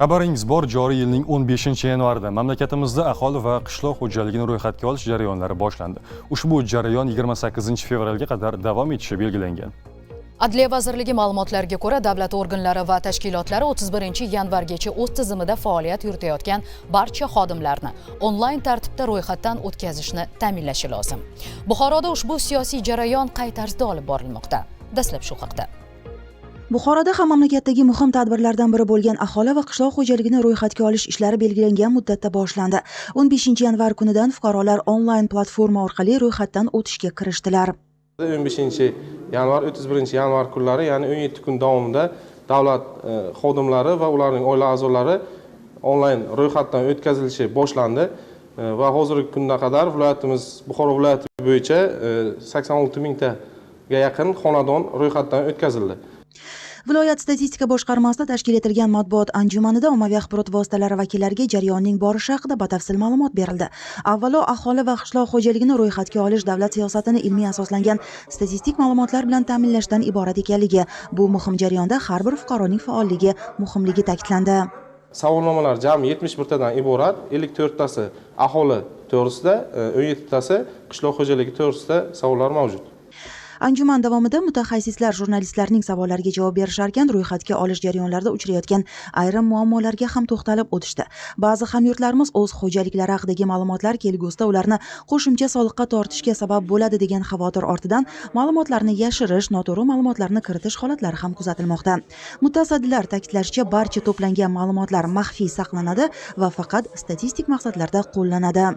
Xabaringiz bor, joriy yilning 15-yanvarida mamlakatimizda aholi va qishloq xo'jaligini ro'yxatga olish jarayonlari boshlandi. Ushbu jarayon 28-fevralga qadar davom etishi belgilangan. Adliya vazirligi ma'lumotlariga ko'ra, davlat organlari va tashkilotlari 31-yanvargacha o'z tizimida faoliyat yuritayotgan barcha xodimlarni onlayn tartibda ro'yxatdan o'tkazishni ta'minlashi lozim. Buxoroda ushbu siyosiy jarayon qay tarzda olib borilmoqda? Dastlab shu haqda. Buxoroda ham mamlakatdagi muhim tadbirlardan biri bo'lgan aholi va qishloq xo'jaligini ro'yxatga olish ishlari belgilangan muddatda boshlandi. 15-yanvar kunidan fuqarolar onlayn platforma orqali ro'yxatdan o'tishga kirishdilar. 15-yanvar, 31-yanvar kunlari, ya'ni 17 kun davomida davlat xodimlari va ularning oila a'zolari onlayn ro'yxatdan o'tkazilishi boshlandi va hozirgi kunga qadar viloyatimiz Buxoro viloyati bo'yicha 86 mingtaga yaqin xonadon ro'yxatdan o'tkazildi. Viloyat statistika boshqarmasida tashkil etilgan matbuot anjumanida ommaviy axborot vositalari vakillariga jarayonning borishi haqida batafsil ma'lumot berildi. Avvalo, aholi va qishloq xo'jaligini ro'yxatga olish davlat siyosatini ilmiy asoslangan statistik ma'lumotlar bilan ta'minlashdan iborat ekanligi, bu muhim jarayonda har bir fuqaroning faolligi muhimligi ta'kidlandi. Savolnomalar jami 71 tadan iborat, 54 tasi aholi to'g'risida, 17 tasi qishloq xo'jaligi to'g'risida savollar mavjud. Anjuman davomida mutaxassislar jurnalistlarning savollariga javob berisharkan, ro'yxatga olish jarayonlarida uchrayotgan ayrim muammolarga ham to'xtalib o'tishdi. Ba'zi hamyurtlarimiz o'z xo'jaliklari haqidagi ma'lumotlar kelgusida ularni qo'shimcha soliqqa tortishga sabab bo'ladi degan xavotir ortidan ma'lumotlarni yashirish, noto'g'ri ma'lumotlarni kiritish holatlari ham kuzatilmoqda. Mutasaddilar ta'kidlashicha, barcha to'plangan ma'lumotlar maxfiy saqlanadi va faqat statistik maqsadlarda qo'llanadi.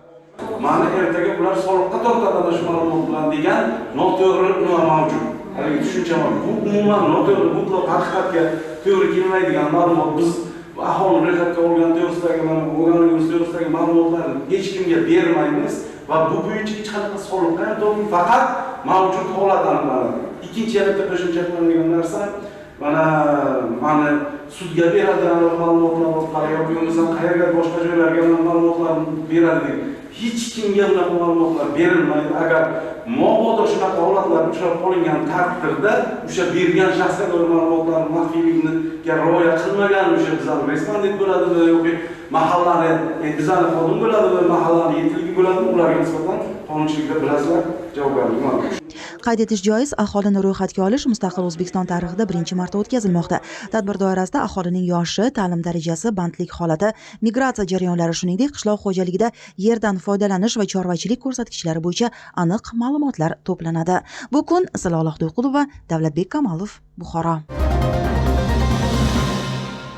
Mana ertaga ular soliqqa tortadi shu ma'lumot bilan degan noto'g'ri nima mavjud. Haligi tushuncha mavjud. Bu umuman noto'g'ri, mutlaq haqiqatga to'g'ri kelmaydigan ma'lumot. Biz aholi ro'yxatga olgan to'g'risidagi to'g'risidagi ma'lumotlarni hech kimga bermaymiz va bu bo'yicha hech qanaqa soliqqa ham to'g'ri, faqat mavjud holat aniqlanadi. Ikkinchi yana qo'shimcha qilingan narsa, mana sudga beradigan ma'lumotlar orqali yoki bo'lmasam qayerga boshqa joylarga ma'lumotlarni beradi. Hech kimga unaqa ma'lumotlar berilmaydi. Agar mabodo shunaqa holatlar uchrab qolingan taqdirda o'sha bergan shaxsga doir ma'lumotlarning maxfiyligiga rioya qilmagan o'sha bizlar respondent bo'ladimi yoki mahallani bizani xodim bo'ladimi, mahallani yetkiligi bo'ladimi, ularga nisbatan qonunchilikda bilasizlar javobgarlik mavjud. Qayd etish joiz, aholini ro'yxatga olish mustaqil O'zbekiston tarixida birinchi marta o'tkazilmoqda. Tadbir doirasida aholining yoshi, ta'lim darajasi, bandlik holati, migratsiya jarayonlari, shuningdek qishloq xo'jaligida yerdan foydalanish va chorvachilik ko'rsatkichlari bo'yicha aniq ma'lumotlar to'planadi. Bu kun Zilola Xudoyqulova, Davlatbek Kamolov, Buxoro.